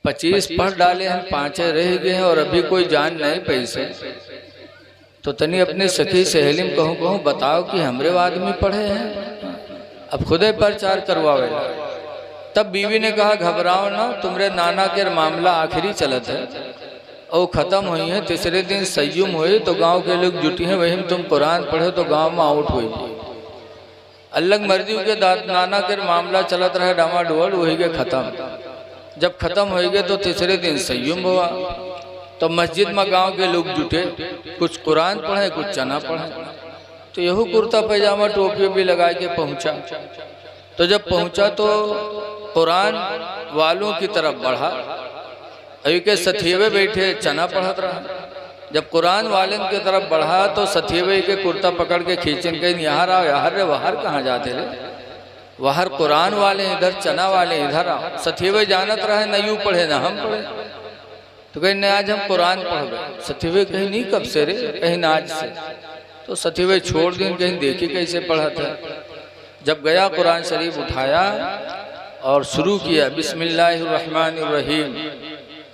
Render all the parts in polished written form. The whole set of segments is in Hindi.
25 पढ़ डाले हैं, 5 रह गए हैं और अभी कोई जान नहीं पैसे। तो तनी अपने सखी सहेली में कहूँ बताओ कि हमरे आदमी पढ़े हैं, अब खुदे प्रचार करवावे। तब बीवी ने कहा घबराओ ना, तुम्हारे नाना के मामला आखिरी चलत है और ख़त्म हुई है। तीसरे दिन संयुम हुए तो गांव के लोग जुटी हैं, वही में तुम कुरान पढ़े तो गांव में आउट हुई। अलग मर्जी के नाना के मामला चलत रहे डामाडोल, वही के ख़त्म। जब ख़त्म हो गए तो तीसरे दिन संयुम हुआ तो मस्जिद में गांव के लोग जुटे, कुछ कुरान पढ़े कुछ चना पढ़े। तो यहू कुर्ता पैजामा टोपी भी लगा के पहुंचा। तो जब पहुंचा तो कुरान वालों की तरफ बढ़ा, अभी के सथीवे बैठे चना पढ़त रहा। जब कुरान वाले की तरफ बढ़ा तो सथीवे के कुर्ता पकड़ के खींचन कहीं यहाँ आओ, यहाँ रे बाहर कहाँ जाते रे, बाहर कुरान वाले इधर चना वाले इधर आओ। सथीवे जानत रहे न यूँ पढ़े न हम पढ़े, तो कहीं न आज हम कुरान पढ़ गए। सथीवे कहीं नहीं कब से रे, कहीं न आज से। तो सथीवे छोड़ दिन कहीं देखी कैसे पढ़ा था। जब गया कुरान शरीफ उठाया और शुरू किया बिस्मिल्लाहिर्रहमानिर्रहीम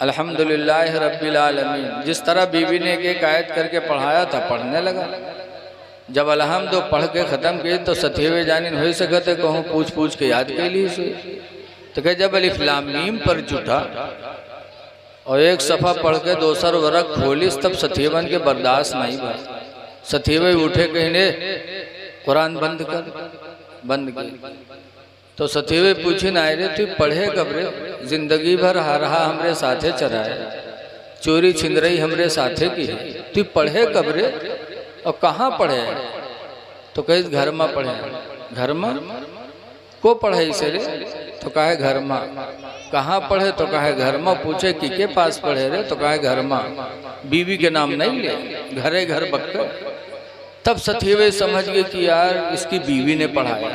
अल्हम्दुलिल्लाहि रब्बिल आलमीन। जिस तरह बीवी ने एक आयत करके पढ़ाया था पढ़ने लगा। जब अलहम्द पढ़ के ख़त्म किए तो सथीवे जानिन हो सकते कहूँ पूछ पूछ के याद के लिए से। तो कह जब अलिफ लाम मीम पर जुटा और एक सफ़ा पढ़ के दोसर वर्ग खोलिस तब सथीवन के बर्दाश्त नहीं हुआ। सथीवे उठे कहने कुरान बंद कर, बंद किए। तो सथीवे पूछे ना रे तू पढ़े कब रे, जिंदगी भर हारहा हमरे साथे चराए, चोरी छिंदरई हमरे साथे की है, तू पढ़े कब रे और कहाँ पढ़े। तो कहे घर में पढ़े। घर में को पढ़े से रे, तो कहे घर में। कहाँ पढ़े तो कहे घर में। पूछे कि के पास पढ़े रे, तो कहे घर में। बीवी के नाम नहीं ले, घरे घर बक्कर। तब सथीवे समझ गए कि यार इसकी बीवी ने पढ़ाया,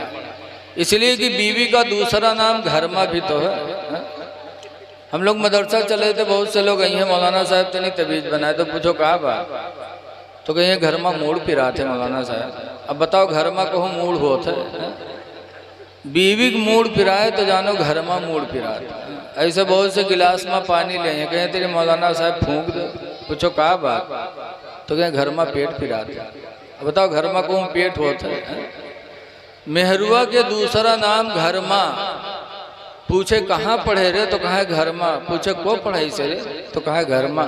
इसलिए कि बीवी का दूसरा नाम घर में भी तो है। हम लोग मदरसा चले थे, बहुत से लोग आई हैं मौलाना साहब तो नहीं तबीज बनाए। तो पूछो कहा बात, तो कहीं घर में मूड पिरा थे मौलाना साहब। अब बताओ घर में कहूँ मूड होता है, बीवी का मूड पिराए तो जानो घर में मूड पिरा। ऐसे बहुत से गिलास में पानी ले हैं, कहें तेरे मौलाना साहब फूंक दो। पूछो कहा बात, तो कहें घर में पेट पिराते। अब बताओ घर में कहूँ पेट होता है। मेहरुआ के दूसरा नाम घर माँ। पूछे कहाँ पढ़े रे, तो कहा घर माँ। पूछे को पढ़ाई से रे, तो कहा घर माँ।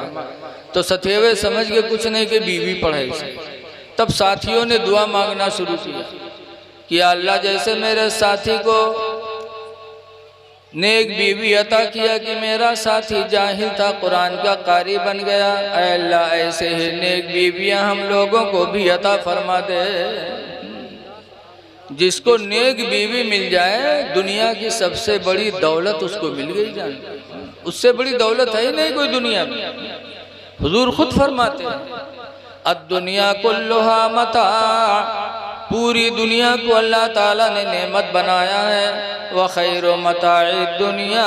तो सथेवे समझ के कुछ नहीं कि बीवी पढ़ाई से। तब साथियों ने दुआ मांगना शुरू किया कि अल्लाह जैसे मेरे साथी को नेक बीवी अता किया कि मेरा साथी जाहिल था कुरान का कारी बन गया, अल्लाह ऐसे ही नेक बीवियां हम लोगों को भी अता फरमा दे। जिसको नेक बीवी मिल जाए दुनिया की सबसे बड़ी दौलत उसको मिल गई। जान उससे बड़ी दौलत है ही नहीं कोई दुनिया में। हुजूर खुद फरमाते हैं अद्दुनिया कुल्लुहा मता, पूरी दुनिया को अल्लाह ताला ने नेमत बनाया है। व खैरो मताए दुनिया,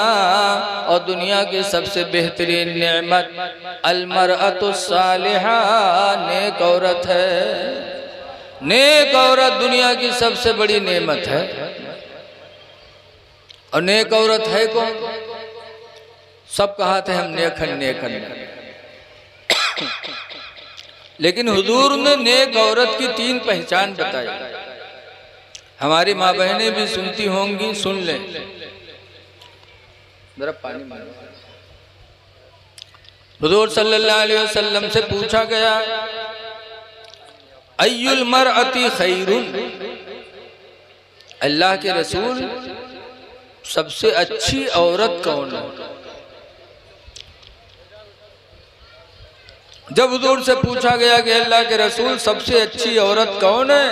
और दुनिया की सबसे बेहतरीन नेमत अलमरअतुस सालिहा, नेक औरत है। नेक औरत दुनिया की सबसे बड़ी नेमत है। और नेक औरत है कौन? सब कहाते हम नेखन नेखन, लेकिन हुजूर ने नेक औरत की 3 पहचान बताई। हमारी माँ बहनें भी सुनती होंगी, सुन लें। जरा पानी मारो। हुजूर सल्लल्लाहु अलैहि वसल्लम से पूछा गया अय्युल मरअती खैरुन, अल्लाह के रसूल सबसे अच्छी औरत कौन है? जब हुजूर से पूछा गया कि अल्लाह के रसूल सबसे अच्छी औरत कौन है,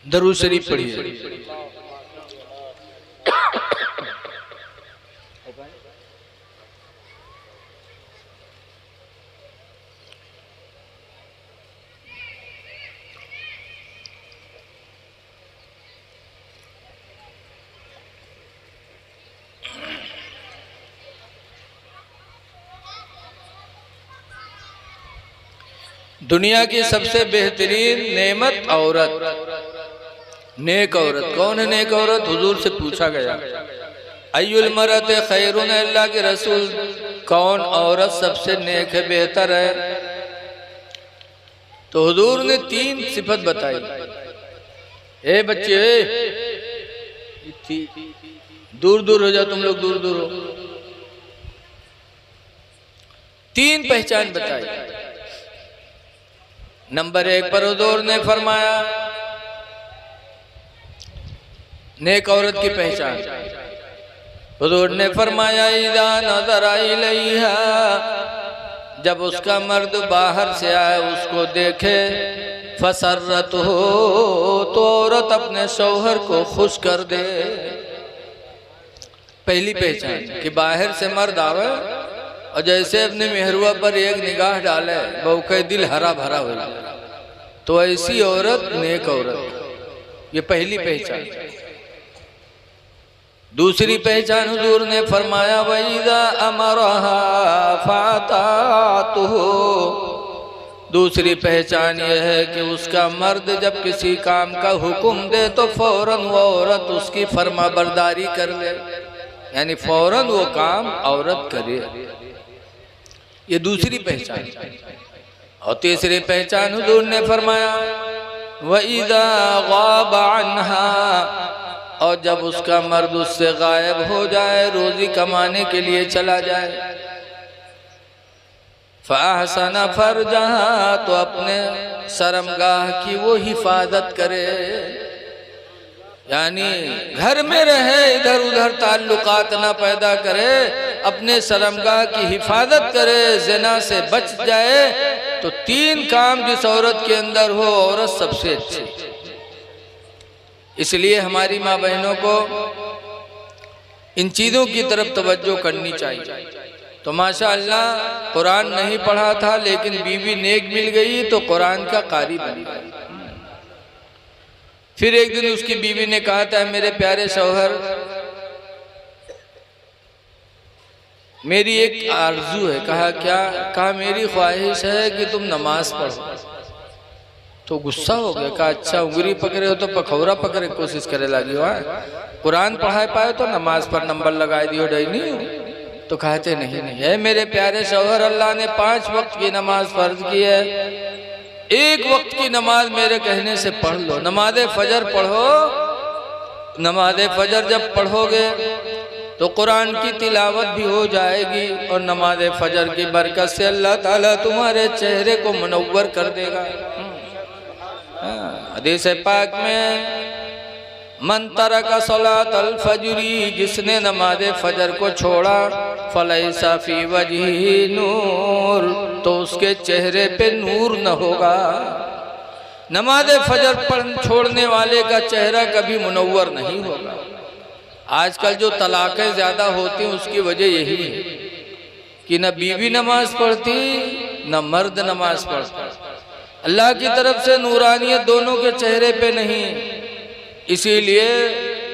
दरूद शरीफ पढ़िए। दुनिया की सबसे बेहतरीन नेमत औरत, नेक औरत। कौन है नेक औरत? हुजूर से पूछा गया, अय्युल मरत खैरुन, अल्लाह के रसूल कौन औरत सबसे नेक है, बेहतर है? तो हुजूर ने 3 सिफत बताई। ए बच्चे, दूर दूर हो जाओ, तुम लोग दूर दूर हो। 3 पहचान बताई। नंबर 1 पर हुजूर ने फरमाया नेक औरत की पहचान। हुजूर ने फरमाया इज़ा नज़रा इलैहा, जब उसका मर्द बाहर से आए उसको देखे, फसर्रत हो, तो औरत अपने शौहर को खुश कर दे। पहली पहचान कि बाहर से मर्द आवे और जैसे अपने मेहरुआ पर एक निगाह डाले वो के दिल हरा भरा हो जाए, तो ऐसी औरत नेक औरत। ये पहली पहचान। दूसरी पहचान हुजूर ने फरमाया वइज़ा अमरहा फातातुहु, दूसरी पहचान यह है कि उसका मर्द जब किसी काम का हुक्म दे तो फौरन वो औरत उसकी फरमाबरदारी कर ले, यानी फौरन वो काम औरत करे। ये दूसरी पहचान। और तीसरी पहचान हुजूर ने फरमाया वइज़ा गाब अन्हा, और जब उसका मर्द उससे गायब हो जाए, रोजी कमाने के लिए चला जाए, फ़अहसन फ़रजहा, तो अपने शर्मगाह की वो हिफाजत करे, यानी घर में रहे, इधर उधर ताल्लुकात ना पैदा करे, अपने शर्मगाह की हिफाजत करे, ज़िना से बच जाए। तो 3 काम जिस औरत के अंदर हो, औरत सबसे अच्छी। इसलिए हमारी माँ बहनों को इन चीज़ों की तरफ तवज्जो करनी चाहिए। तो माशाअल्लाह कुरान नहीं पढ़ा था लेकिन बीवी नेक मिल गई तो कुरान का कारी बन गई। फिर एक दिन उसकी बीवी ने कहा था मेरे प्यारे शौहर, मेरी एक आरजू है। कहा क्या? कहा मेरी ख्वाहिश है कि तुम नमाज पढ़ो। तो गुस्सा हो गया। कहा अच्छा उंगली पकड़े हो तो पखौरा पकड़े कोशिश करे लगी हो, कुरान पढ़ा पाए तो नमाज पर नंबर लगाए दियो डई नहीं हो। तो कहते नहीं नहीं है मेरे प्यारे शौहर, अल्लाह ने 5 वक्त की नमाज फर्ज की है, 1 वक्त की नमाज मेरे कहने से पढ़ लो। नमाज फजर पढ़ो, नमाज फजर जब पढ़ोगे तो कुरान की तिलावत भी हो जाएगी और नमाज फजर की बरकत से अल्लाह ताला तुम्हारे चेहरे को मुनव्वर कर देगा। हदीस पाक में मन तरका सलातल फजरी, जिसने नमाज फजर को छोड़ा, फलैसा फी वजही नूर, तो उसके चेहरे पे नूर न होगा। नमाज फजर छोड़ने वाले का चेहरा कभी मुनव्वर नहीं होगा। आजकल जो तलाक़ें ज़्यादा होती हैं उसकी वजह यही है कि न बीवी नमाज पढ़ती न मर्द नमाज पढ़ता। अल्लाह की तरफ से नूरानियत दोनों के चेहरे पे नहीं, इसीलिए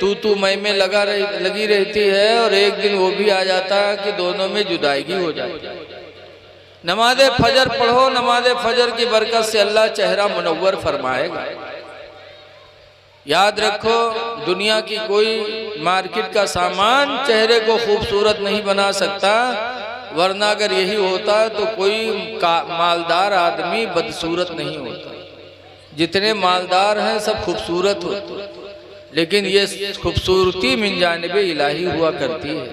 तू मैं लगी रहती है और एक दिन वो भी आ जाता है कि दोनों में जुदाईगी हो जाती है। नमाज फजर पढ़ो, नमाज फजर की बरकत से अल्लाह चेहरा मुनव्वर फरमाएगा। याद रखो दुनिया की कोई मार्केट का सामान चेहरे को खूबसूरत नहीं बना सकता, वरना अगर यही होता तो कोई मालदार आदमी बदसूरत नहीं होता। जितने मालदार हैं सब खूबसूरत होते, लेकिन ये खूबसूरती मिन जानिबे इलाही हुआ करती है।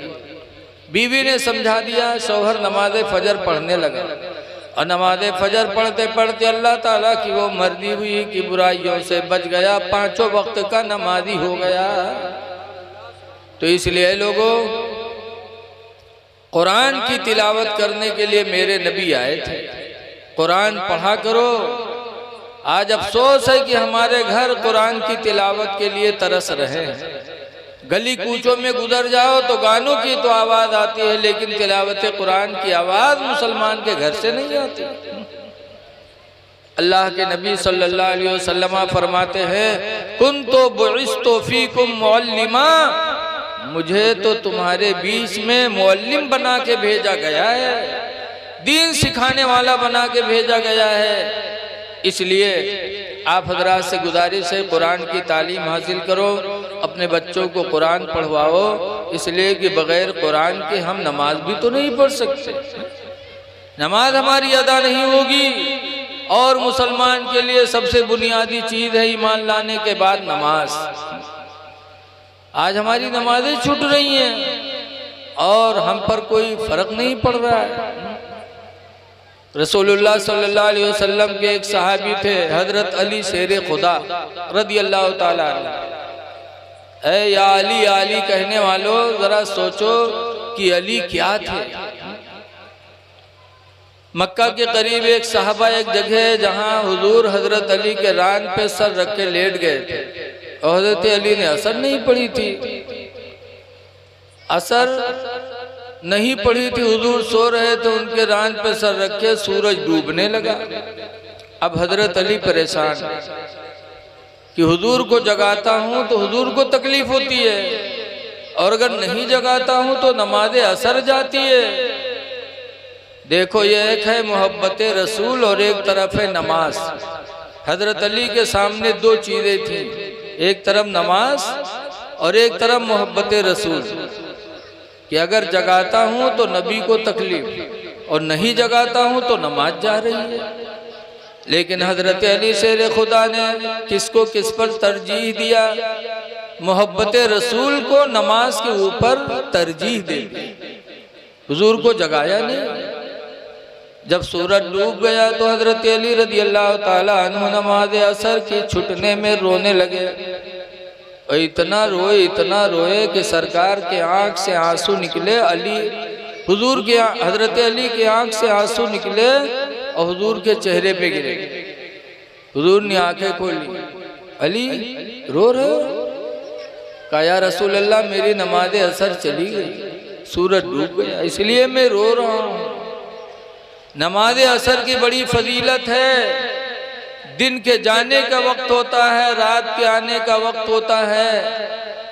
बीवी ने समझा दिया, शौहर नमाज फजर पढ़ने लगा और नमाज फजर पढ़ते पढ़ते अल्लाह ताला की वो मर्जी हुई कि बुराइयों से बच गया, 5 वक्त का नमाजी हो गया। तो इसलिए लोगों, कुरान की तिलावत करने के लिए मेरे नबी आए थे। कुरान पढ़ा करो। आज अफसोस है कि हमारे घर कुरान की तिलावत के लिए तरस रहे हैं। गली कूचों में गुजर जाओ तो गानों की तो आवाज़ आती है, लेकिन तिलावत कुरान की आवाज़ मुसलमान के घर से नहीं आती। अल्लाह के नबी सल्लल्लाहु अलैहि वसल्लम फरमाते हैं कुन्तु बुइस्तु फीकुम मुअल्लिमा, मुझे तो तुम्हारे बीच में मुअल्लिम बना के भेजा गया है, दीन सिखाने वाला बना के भेजा गया है। इसलिए आप हजरात से गुजारिश है कुरान की तालीम हासिल करो, अपने बच्चों को कुरान पढ़वाओ, इसलिए कि बगैर कुरान के हम नमाज भी तो नहीं पढ़ सकते, नमाज हमारी अदा नहीं होगी। और मुसलमान के लिए सबसे बुनियादी चीज है ईमान लाने के बाद नमाज। आज हमारी नमाजें छूट रही हैं और हम पर कोई फर्क नहीं पड़ रहा है। रसूलुल्लाह सल्लल्लाहु अलैहि वसल्लम के एक सहाबी थे हजरत अली शेर खुदा रदी अल्लाह ताला अन्हु। ऐ या अली कहने वालों, जरा सोचो कि अली क्या थे। मक्का के करीब एक साहबा एक जगह है जहां हुजूर हजरत अली के रान पे सर रख के लेट गए थे और हजरत अली ने असर नहीं पढ़ी थी, असर नहीं पढ़ी थी। हुजूर सो रहे थे, उनके रान पे सर रखे, सूरज डूबने लगा। अब हजरत अली परेशान कि हुजूर को जगाता हूं तो हुजूर को तकलीफ होती है और अगर नहीं जगाता हूं तो नमाज़े असर जाती है। देखो ये एक है मोहब्बत रसूल और एक तरफ है नमाज। हजरत अली के सामने दो चीजें थी, एक तरफ नमाज और एक तरफ मोहब्बत रसूल, कि अगर जगाता हूं तो नबी को तकलीफ और नहीं जगाता हूं तो नमाज जा रही है। लेकिन हजरत अली शेर खुदा ने किसको किस पर तरजीह दिया? मोहब्बत रसूल को नमाज के ऊपर तरजीह दे दी, हुजूर को जगाया नहीं। जब सूरज डूब गया तो हजरत अली रदी अल्लाह ताला अन्हु नमाज असर की छुटने में रोने लगे। और इतना रोए कि सरकार के आंख से आंसू निकले। अली हुजूर के हजरत अली के आंख से आंसू निकले और हुजूर के चेहरे पे गिरे। हुजूर ने आंखें खोली, अली रो रहे हो? कहा या रसूल अल्लाह मेरी नमाज असर चली गई, सूरज डूब गया, इसलिए मैं रो रहा हूँ। नमाज असर की बड़ी फजीलत है। दिन के जाने का वक्त होता है, रात के आने का वक्त होता है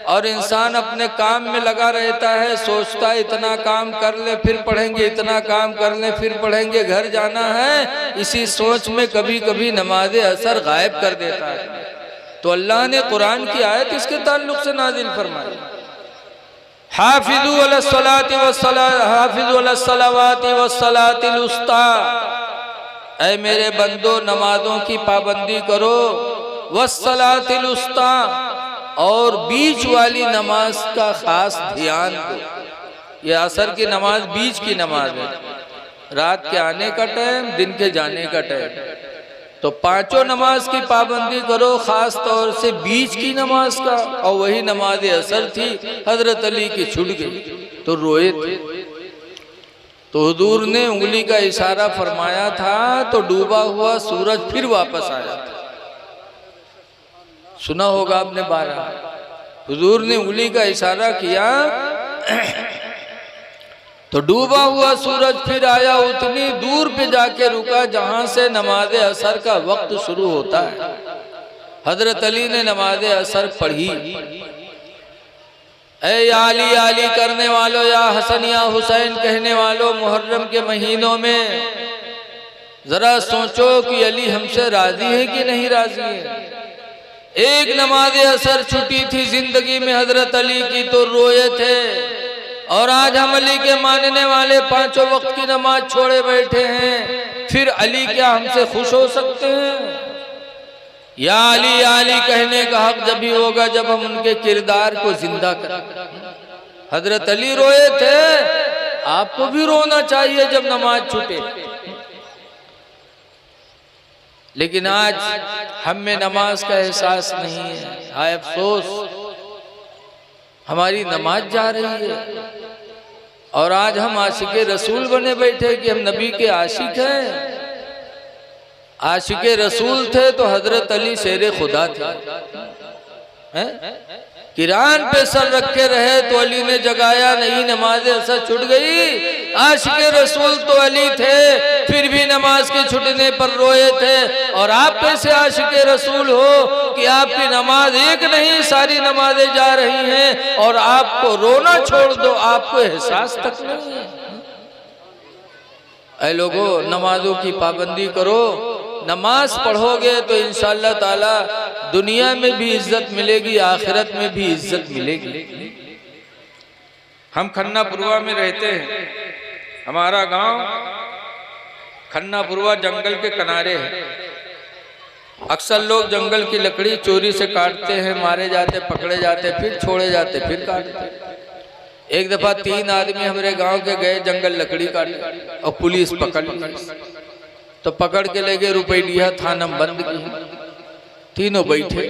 और इंसान अपने काम में लगा रहता है, सोचता है इतना काम कर ले फिर पढ़ेंगे, इतना काम कर ले फिर पढ़ेंगे, घर जाना है। इसी सोच में कभी कभी नमाज असर गायब कर देता है। तो अल्लाह ने कुरान की आयत इसके ताल्लुक से नाजिल फरमाई, हाफिज़ू अलस्सलाति वस्सलातिल उस्ता, ऐ मेरे बंदो नमाजों की पाबंदी करो, वस्सलातिल उस्ता, और बीच वाली नमाज का खास ध्यान दो। ये असर की नमाज बीच की नमाज है, रात के आने का टाइम, दिन के जाने का टाइम। तो पांचों नमाज की पाबंदी करो, खास तौर से बीच की नमाज का। और वही नमाज असर थी, हजरत अली की छूट गई तो रोए थे। तो हुजूर ने उंगली का इशारा फरमाया था तो डूबा हुआ सूरज फिर वापस आया था। सुना होगा आपने 12, हुजूर ने उंगली का इशारा किया तो डूबा हुआ सूरज फिर आया, उतनी दूर पे जाके रुका जहां से नमाज असर का वक्त शुरू होता है। हजरत अली ने नमाज असर पढ़ी। ऐ आली आली करने वालों, या हसन या हुसैन कहने वालों, मुहर्रम के महीनों में जरा सोचो कि अली हमसे राजी है कि नहीं राजी है। एक नमाज असर छुट्टी थी जिंदगी में हजरत अली की तो रोए थे, और आज हम अली के मानने वाले पांचों वक्त की नमाज छोड़े बैठे हैं, फिर अली क्या हमसे खुश हो सकते हैं? या अली कहने का हक जब भी होगा जब हम उनके किरदार को जिंदा करें। हजरत अली रोए थे, आपको भी रोना चाहिए जब नमाज छूटे। लेकिन आज हम में नमाज का एहसास नहीं है। हाय अफसोस, हमारी नमाज जा रही है और आज हम आशिके रसूल बने बैठे कि हम नबी के आशिक हैं। आशिके रसूल थे तो हजरत अली शेर खुदा थे, किरान पे सर रखे रहे तो अली ने जगाया नहीं, नमाज असर छूट गई। आशिके रसूल तो अली थे, फिर भी नमाज के छूटने पर रोए थे। और आप कैसे आशिके रसूल हो कि आपकी नमाज एक नहीं सारी नमाजें जा रही हैं और आपको रोना छोड़ दो, आपको एहसास तक नहीं है। ऐ लोगों, नमाजों की पाबंदी करो, नमाज पढ़ोगे तो इंशाअल्लाह ताला दुनिया में भी इज्जत मिलेगी, आखिरत में भी इज्जत मिलेगी। हम खन्नापुरवा में रहते हैं, हमारा गांव खन्नापुरवा जंगल के किनारे है। अक्सर लोग जंगल की लकड़ी चोरी से काटते हैं, मारे जाते, पकड़े जाते, फिर छोड़े जाते, फिर काटते। एक दफा 3 आदमी हमारे गांव के गए जंगल लकड़ी काटने और पुलिस पकड़ ली। तो पकड़ के ले गए, रुपया थाना बंद की। तीनों बैठे,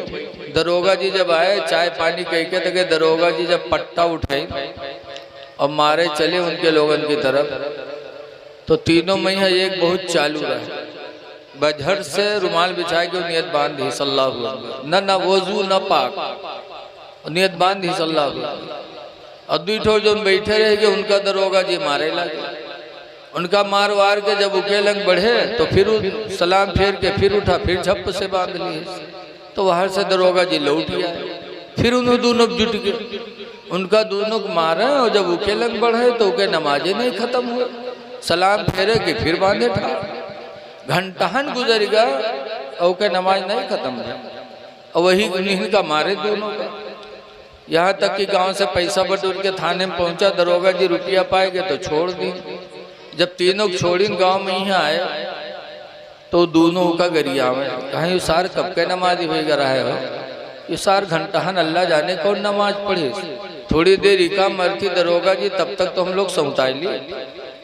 दरोगा जी जब आए चाय पानी कह के तके, दरोगा जी जब पट्टा उठाए और मारे चले उनके लोगन की तरफ, तो तीनों में एक बहुत चालू रहा, बजहर से रुमाल बिछा के नियत बांध दी सल्लल्लाहु अलैहि वसल्लम, न वजू न पाक, नियत बांध दी सल्लल्लाहु अलैहि वसल्लम। और दूठो जो बैठे रह गए उनका दरोगा जी मारे लगे। उनका मार वार के जब उकेलंग बढ़े तो फिर सलाम फेर के फिर उठा, फिर झप से बांध लिए। तो बाहर से दरोगा जी लौट आए, फिर उन्होंने दोनों जुट गए, उनका दोनों को मारा। और जब उकेलंग बढ़े तो उनके नमाजें नहीं खत्म हुए, सलाम फेरे के फिर बांधे था। घंटाहन गुजर गया और के नमाज नहीं खत्म हुआ, और वही उन्हीं का मारे दोनों का। यहाँ तक कि गांव से पैसा बटोर के थाने में पहुंचा, दरोगा जी रुपया पाएंगे तो छोड़ दी। जब तीनों छोड़ी गांव में ही आए तो दोनों का गरिया में कहीं सार कब के नमाज हुई रहे हो, ये सार घंटाहन अल्लाह जाने कौन नमाज पढ़े। थोड़ी देर इका मरती दरोगा जी, तब तक तो हम लोग समझा लिए,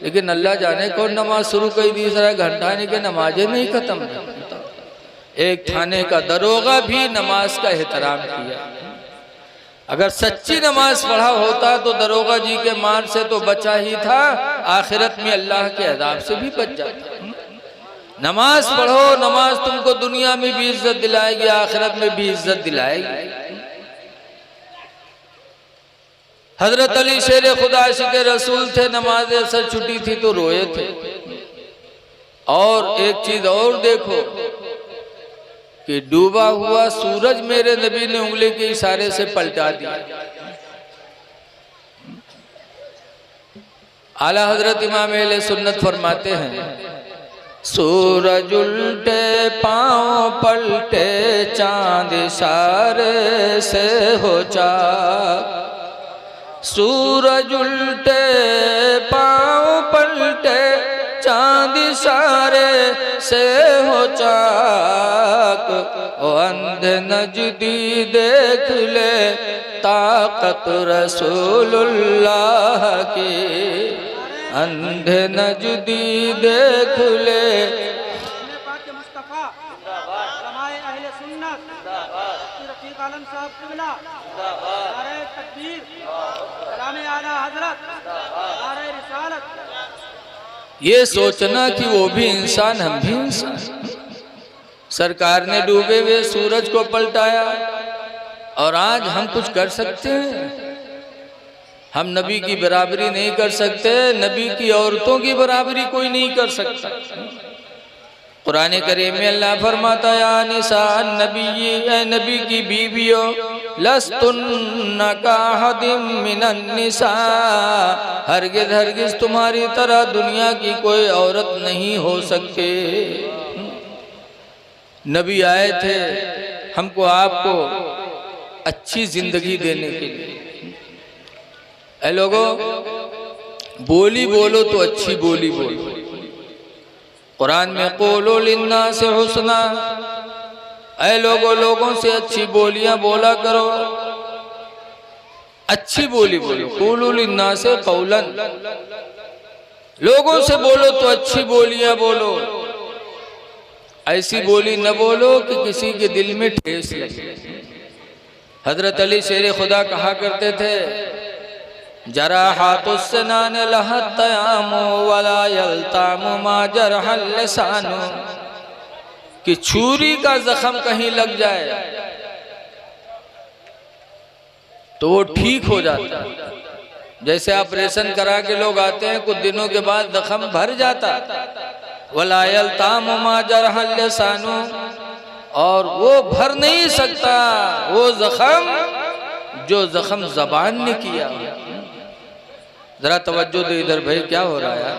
लेकिन अल्लाह जाने कौन नमाज शुरू कर दी। सारा घंटाने के नमाजें नहीं खत्म। एक थाने का दरोगा भी नमाज का एहतराम किया। अगर सच्ची नमाज पढ़ा होता तो दरोगा जी के मार से तो बचा ही था, आखिरत में अल्लाह के अज़ाब से भी बच जाता। नमाज पढ़ो, नमाज तुमको दुनिया में भी इज्जत दिलाएगी, आखिरत में भी इज्जत दिलाएगी। हजरत अली शेर खुदा इश्क़ रसूल थे, नमाज असर छुट्टी थी तो रोए थे। और एक चीज और देखो कि डूबा हुआ सूरज मेरे नबी ने उंगली के इशारे से पलटा दिया। आला हजरत इमाम अहले सुन्नत फरमाते हैं, सूरज उल्टे पांव पलटे, चांद इशारे से हो चाक। सूरज उल्टे पांव पलटे, चांद इशारे से हो चाक। ओ अंधे नजदी देख ले ताकत रसूलुल्लाह की, अंधे नजदी देख ले। ये सोचना कि वो भी इंसान, हम भी इंसान। सरकार ने डूबे हुए सूरज को पलटाया और आज हम कुछ कर सकते हैं? हम नबी की बराबरी नहीं कर सकते, नबी की औरतों की बराबरी कोई नहीं कर सकता। कुरान करीम में अल्लाह फरमाता है, या निसान नबी, ए नबी की बीवियों, लस्तुन्ना काहदिम मिनन निसा, हरगिज हरगिज तुम्हारी तरह दुनिया की कोई औरत नहीं हो सकते। नबी आए थे हमको आपको अच्छी जिंदगी देने के लिए। ऐ लोगों, बोली बोलो तो अच्छी बोली बोलो। कुरान में क़ूलू लिन्नास हुस्ना, ऐ लोगों, लोगों से अच्छी बोलियां बोला करो, अच्छी बोली बोलो। क़ूलू लिन्नास क़ौलन, लोगों से बोलो तो अच्छी बोलियां बोलो, ऐसी बोली न बोलो कि किसी के दिल में ठेस लगे। हजरत अली शेर खुदा कहा करते थे, जरा हाथुस्सनान लहत्तयामु वला यल्तामु मा जरहल लिसानु, कि छुरी का जख्म कहीं लग जाए तो वो ठीक हो जाता है। जैसे ऑपरेशन करा के लोग आते हैं, कुछ दिनों के बाद जख्म भर जाता। वला यल्तामु मा जरहल लिसानु, और वो भर नहीं सकता वो जख्म जो जख्म जबान ने किया। जरा तवज्जो दे इधर भाई, क्या हो रहा है यार?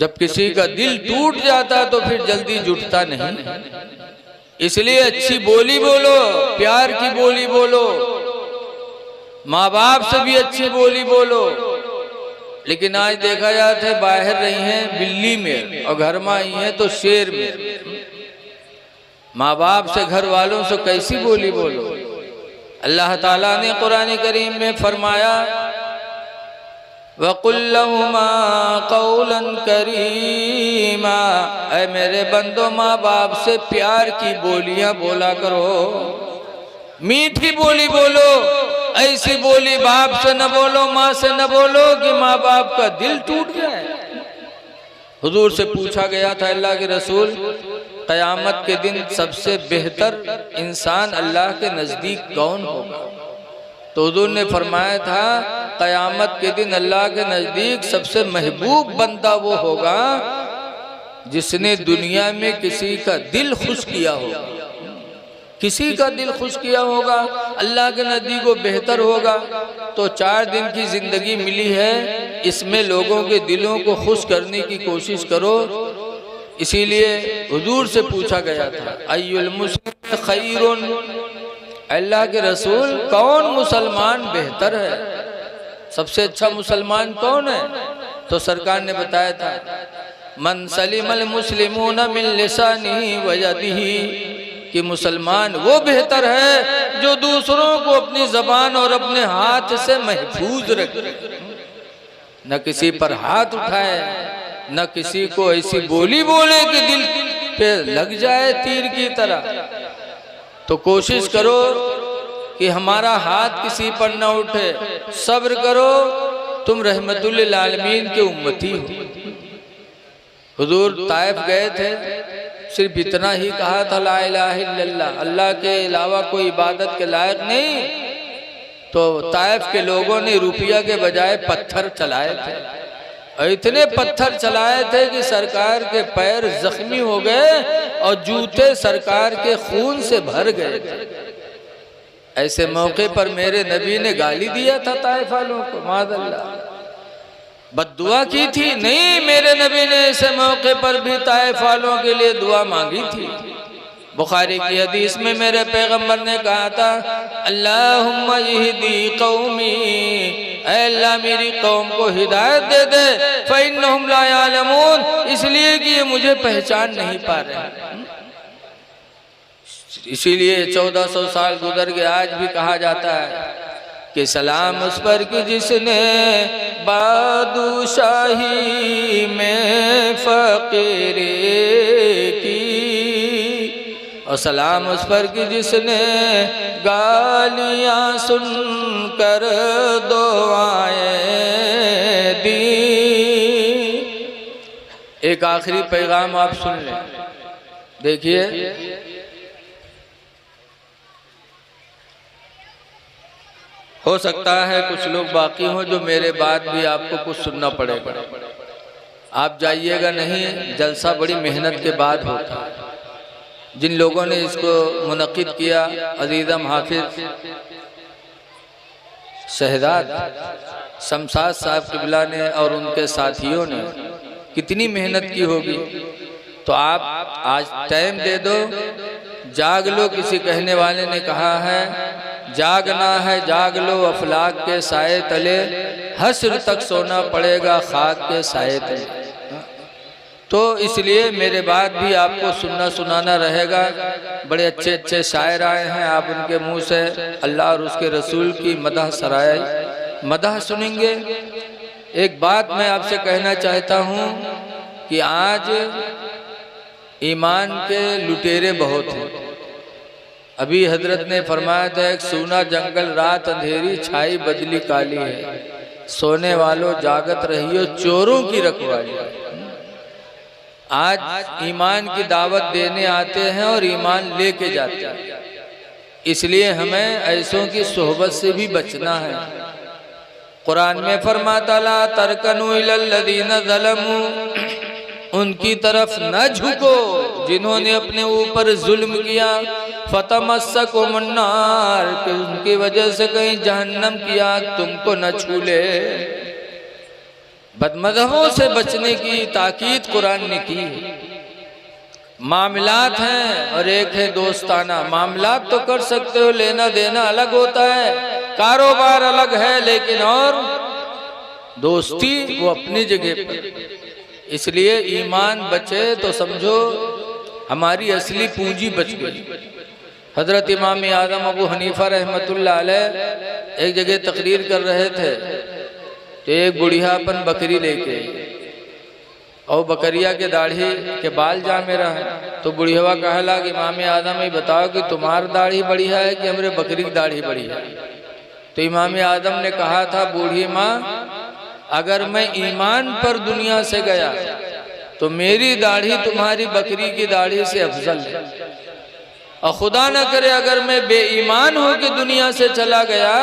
जब किसी का दिल टूट जाता तो फिर जल्दी जुटता नहीं। इसलिए अच्छी बोली बोलो, प्यार की बोली बोलो, माँ बाप से भी अच्छी बोली बोलो। लेकिन आज देखा जाता है बाहर रही हैं बिल्ली में और घर में आई हैं तो शेर में। माँ बाप से, घर वालों से कैसी बोली बोलो। अल्लाह ताला ने कुरान करीम में फरमाया वकुल्लहुमा कौलन करीमा, ऐ मेरे बंदो माँ बाप से प्यार की बोलियां बोला करो, मीठी बोली बोलो। ऐसी बोली बाप से न बोलो, माँ से न बोलो कि माँ बाप का दिल टूट जाए। हुजूर से पूछा गया था अल्लाह के रसूल, क़यामत के दिन सबसे बेहतर इंसान अल्लाह के नज़दीक कौन होगा? तो हुजूर ने फरमाया था क़यामत के दिन अल्लाह के नज़दीक सबसे महबूब बंदा वो होगा जिसने दुनिया में किसी का दिल खुश किया होगा। किसी का दिल खुश किया होगा अल्लाह के नज़दीक वो बेहतर होगा। तो 4 दिन की ज़िंदगी मिली है, इसमें लोगों के दिलों को खुश करने की कोशिश करो। इसीलिए हुजूर से पूछा गया था अय्युल मुस्लिम खैरुन, अल्लाह के रसूल कौन मुसलमान बेहतर है, सबसे अच्छा मुसलमान कौन है? तो सरकार ने बताया था मन सलिमल मुस्लिमून मिन लिसानिही व यदिही, कि मुसलमान वो बेहतर है जो दूसरों को अपनी जबान और अपने हाथ से महफूज रखे, न किसी पर हाथ उठाए, न किसी को ऐसी बोली बोले कि दिल पे लग जाए तीर की तरह। तो कोशिश करो कि हमारा हाथ किसी पर न उठे, सब्र करो, तुम रहमतुल लिल आलमीन के उम्मती हो। हुजूर ताइफ गए थे, सिर्फ इतना ही कहा था ला इलाहा इल्लल्लाह, अल्लाह के अलावा कोई इबादत के लायक नहीं। तो ताइफ के लोगों ने रुपया के बजाय पत्थर चलाए थे, और इतने पत्थर चलाए थे कि सरकार के पैर जख्मी हो गए और जूते सरकार के खून से भर गए थे। ऐसे मौके पर मेरे नबी ने गाली दिया था ताइफ वालों को, माज़अल्लाह बद्दुआ की थी? नहीं, मेरे नबी ने ऐसे मौके पर भी ताइफ वालों के लिए दुआ मांगी थी। बुखारी की हदीस में मेरे पैगंबर ने कहा था अल्लाहुम्मा यहदी कौमी, ऐ अल्लाह मेरी कौम को हिदायत दे दे, फ़इन्नहुम ला यालमून, इसलिए कि ये मुझे पहचान नहीं पा रहे। इसीलिए 1400 साल गुजर गए, आज भी कहा जाता है कि सलाम उस पर कि जिसने बादशाही में फ़कीरी की, और सलाम उस पर कि जिसने गालियाँ सुनकर दुआएं दी। एक आखिरी पैगाम आप सुन लें, देखिए हो सकता है कुछ लोग बाकी हों जो मेरे बाद भी आपको कुछ सुनना पड़ेगा। आप जाइएगा नहीं, जलसा बड़ी मेहनत के बाद होता है। जिन लोगों ने इसको मुनक्किद किया, अजीज़म हाफिज शहजाद शमशाद साहब किबला ने और उनके साथियों ने कितनी मेहनत की होगी। तो आप आज टाइम दे दो, जाग लो। किसी कहने वाले ने कहा है जागना है जाग लो, अफलाक के साए तले, हश्र तक सोना पड़ेगा खाक के साए तले। तो इसलिए मेरे बाद भी आपको सुनना सुनाना रहेगा। बड़े अच्छे अच्छे शायर आए हैं, आप उनके मुंह से अल्लाह और उसके रसूल की मदह सराय मदह सुनेंगे। एक बात मैं आपसे कहना चाहता हूँ कि आज ईमान के लुटेरे बहुत हैं। अभी हजरत ने फरमाया था एक सूना जंगल रात अंधेरी छाई बदली काली है, सोने वालों जागत रहियो चोरों की रखवाली। आज ईमान की दावत देने आते हैं और ईमान लेके जाते हैं, इसलिए हमें ऐसों की सोहबत से भी बचना है। कुरान में फरमाता ला तरकनु इलल्लज़ीना ज़लमू, उनकी तरफ न झुको जिन्होंने अपने ऊपर जुल्म किया। फतमस्सकुमुन्नार, कि उनकी वजह से कहीं जहन्नम की आग तुमको न छू ले। बदमज़हबों से बचने की ताकीद कुरान ने की है। मामलात हैं और एक है दोस्ताना। मामलात तो कर सकते हो, लेना देना अलग होता है, कारोबार अलग है, लेकिन और दोस्ती वो अपनी जगह पर। इसलिए ईमान बचे तो समझो हमारी असली पूंजी बच गई। हजरत इमाम आज़म अबू हनीफा रहमतुल्लाह अलैह एक जगह तकरीर कर रहे थे तो एक बुढ़िया अपन बकरी लेके और बकरिया के दाढ़ी के बाल जा मेरा है। तो बुढ़िया कहला कि इमाम आज़म ये बताओ कि तुम्हारी दाढ़ी बढ़िया है कि हमरे बकरी की दाढ़ी बढ़िया है। तो इमाम आज़म ने कहा था, बूढ़ी माँ अगर मैं ईमान पर दुनिया से गया तो मेरी दाढ़ी तुम्हारी बकरी की दाढ़ी से अफजल है, और खुदा न करे अगर मैं बेईमान हो के दुनिया से चला गया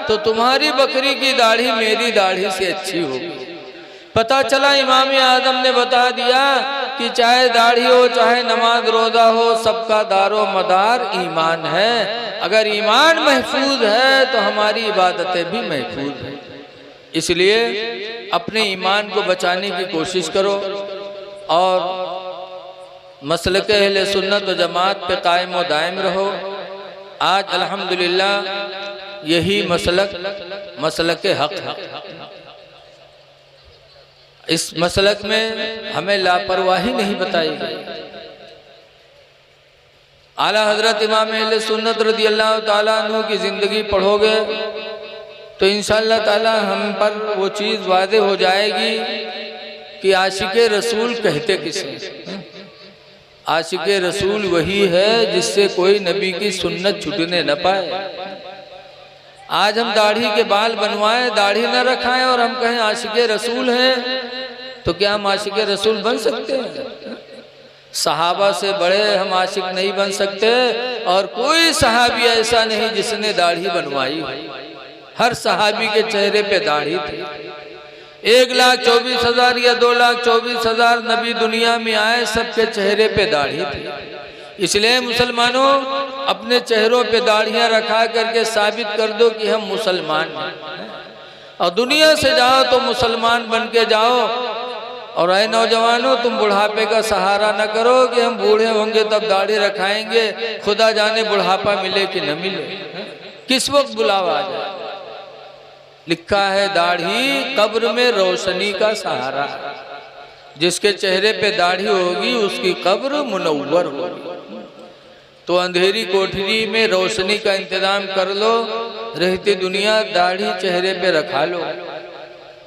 तो तुम्हारी बकरी की दाढ़ी मेरी दाढ़ी से अच्छी होगी। पता चला इमाम आज़म ने बता दिया कि चाहे दाढ़ी हो चाहे नमाज रोज़ा हो, सबका दारो मदार ईमान है। अगर ईमान महफूज है तो हमारी इबादतें भी महफूज हैं। इसलिए अपने ईमान को बचाने की कोशिश करो और मसलक अहले सुन्नत व जमात पे कायम व दायम रहो। आज अल्हम्दुलिल्लाह यही मसलक हक है। इस मसलक में हमें लापरवाही नहीं बताई गई। आला हजरत इमाम अहले सुन्नत रज़ियल्लाहु ताला अन्हु की ज़िंदगी पढ़ोगे तो इंशाअल्लाह ताला हम पर वो चीज़ वाज़ेह हो जाएगी कि आशिक़े रसूल कहते किसे। आशिक़े रसूल वही है जिससे कोई नबी की सुन्नत छूटने न पाए। आज हम दाढ़ी के बाल बनवाएं, दाढ़ी न रखाएं और हम कहें आशिक़े रसूल हैं, तो क्या हम आशिक़े रसूल बन सकते हैं? सहाबा से बड़े हम आशिक नहीं बन सकते, और कोई सहाबी ऐसा नहीं जिसने दाढ़ी बनवाई। हर सहाबी के चेहरे पे दाढ़ी थी। 1,24,000 या 2,24,000 नबी दुनिया में आए, सबके चेहरे पे दाढ़ी थी। इसलिए मुसलमानों अपने चेहरों पे दाढ़ियां रखा करके साबित कर दो कि हम मुसलमान हैं, और दुनिया से जाओ तो मुसलमान बन के जाओ। और ऐ नौजवानों, तुम बुढ़ापे का सहारा न करो कि हम बूढ़े होंगे तब दाढ़ी रखाएंगे, खुदा जाने बुढ़ापा मिले कि न मिले, किस वक्त बुलावा आ जाए। लिखा है दाढ़ी कब्र में रोशनी का सहारा, जिसके चेहरे पे दाढ़ी होगी उसकी कब्र मुनव्वर होगी। तो अंधेरी कोठरी में रोशनी का इंतजाम कर लो, रहती दुनिया दाढ़ी चेहरे पे रखा लो।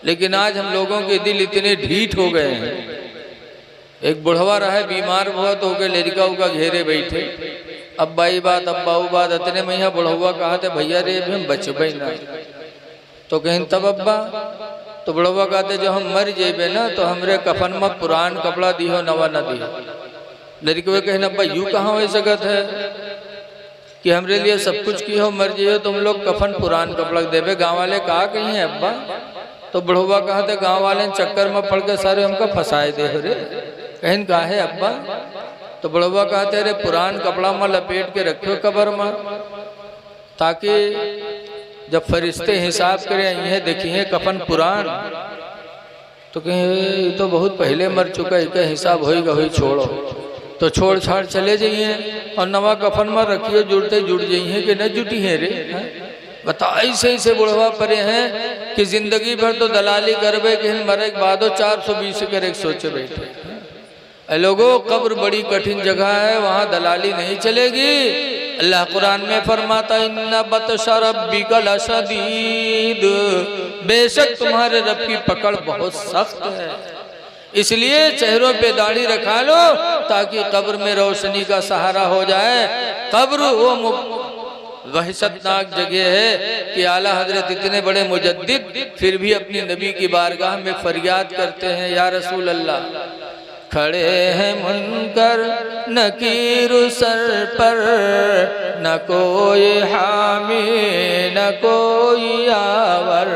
लेकिन आज हम लोगों के दिल इतने ढीठ हो गए हैं। एक बुढ़वा रहा है, बीमार बहुत हो गए, लड़का उका घेरे बैठे, अब्बाई बात अब्बाऊ बात। इतने मैया बुढ़वा कहा थे भैया रे भी हम बचबे ना, तो कहीं तब अब्बा, तो बुढ़वा कहते जो हम मर जेबे ना तो हमरे कफन में पुरान कपड़ा दियो नवा न दियो। लड़के कहना अब्बा यूँ कहाँ हो सकत है कि हमरे लिए सब कुछ की हो, मर जियो तुम लोग कफन पुरान कपड़ा देवे। गाँव वाले कहा कहीं है अब्बा, तो बुढ़वा कहा थे गाँव वाले चक्कर में पड़ के सारे हमको फंसाए दे रे। कहीं कहा है अब्बा, तो बुढ़वा कहते अरे पुरान कपड़ा में लपेट के रखो कब्र में, ताकि जब फरिश्ते हिसाब करें यह देखिए कफन पुरान, तो कहीं तो बहुत पहले मर चुका है, क्या हिसाब होगा वही छोड़ो। तो छोड़ छाड़ चले जाइए और नवा कफन में रखिए, जुड़ते जुड़ जाइए कि न जुटी है रे। बता ऐसे ऐसे बुढ़वा परे हैं कि जिंदगी भर तो दलाली करबे कि मरे के बाद 420 कर एक सोचे बैठे। लोगों कब्र बड़ी कठिन जगह है, वहाँ दलाली नहीं चलेगी। अल्लाह कुरान में फरमाता इन्ना बतशा रब्बिका लशदीद, बेशक तुम्हारे रब की पकड़ बहुत सख्त है। इसलिए चेहरों पे दाढ़ी रखा लो ताकि कब्र में रोशनी का सहारा हो जाए। कब्र वो वहशतनाक जगह है कि आला हजरत इतने बड़े मुजद्दिद फिर भी अपनी नबी की बारगाह में फरियाद करते हैं, या रसूल अल्लाह, खड़े हैं मुनकर नकीर सर पर, न कोई हामी न कोई आवर।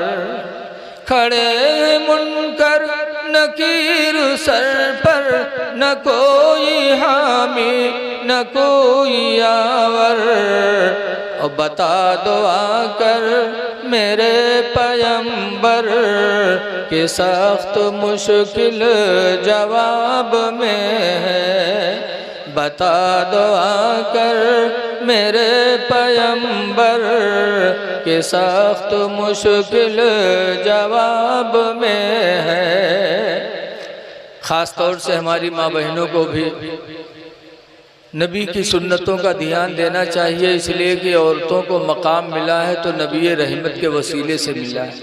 खड़े हैं मुनकर नकीर सर पर, न कोई हामी न कोई आवर। और बता दो आकर मेरे पैगंबर के सख्त मुश्किल जवाब में है। बता दो आकर मेरे पैगंबर के सख्त मुश्किल जवाब में है। ख़ास तौर से हमारी माँ बहनों को भी नबी की सुन्नतों का ध्यान देना चाहिए, इसलिए कि औरतों को मकाम मिला है तो नबी रहमत के वसीले से मिला है।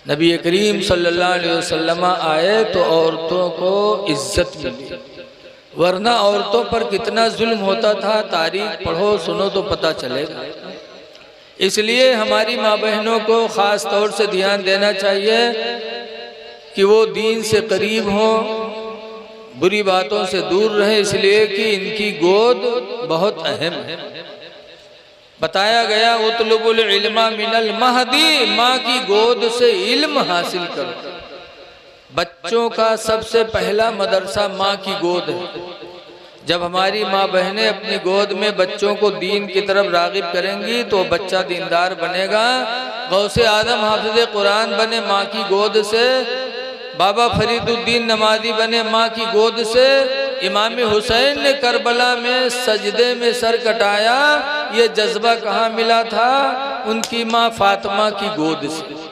नबी करीम सल्लल्लाहु अलैहि वसल्लम आए तो औरतों को इज्जत मिली, वरना औरतों पर कितना जुल्म होता था, तारीख पढ़ो सुनो तो पता चलेगा। इसलिए हमारी माँ बहनों को ख़ास तौर से ध्यान देना चाहिए कि वो दीन से करीब हों, बुरी बातों से दूर रहे, इसलिए कि इनकी गोद बहुत अहम है। बताया गया उतलुबुल इल्मा मिनल महदी, माँ की गोद से इल्म हासिल करो। बच्चों का सबसे पहला मदरसा माँ की गोद है। जब हमारी माँ बहनें अपनी गोद में बच्चों को दीन की तरफ रागिब करेंगी तो बच्चा दीनदार बनेगा। गौसे आदम हाफिज़ कुरान बने माँ की गोद से, बाबा फरीदुद्दीन नमाजी बने माँ की गोद से, इमाम हुसैन ने करबला में सजदे में सर कटाया। ये जज्बा कहाँ मिला था? उनकी माँ फातिमा की गोद से।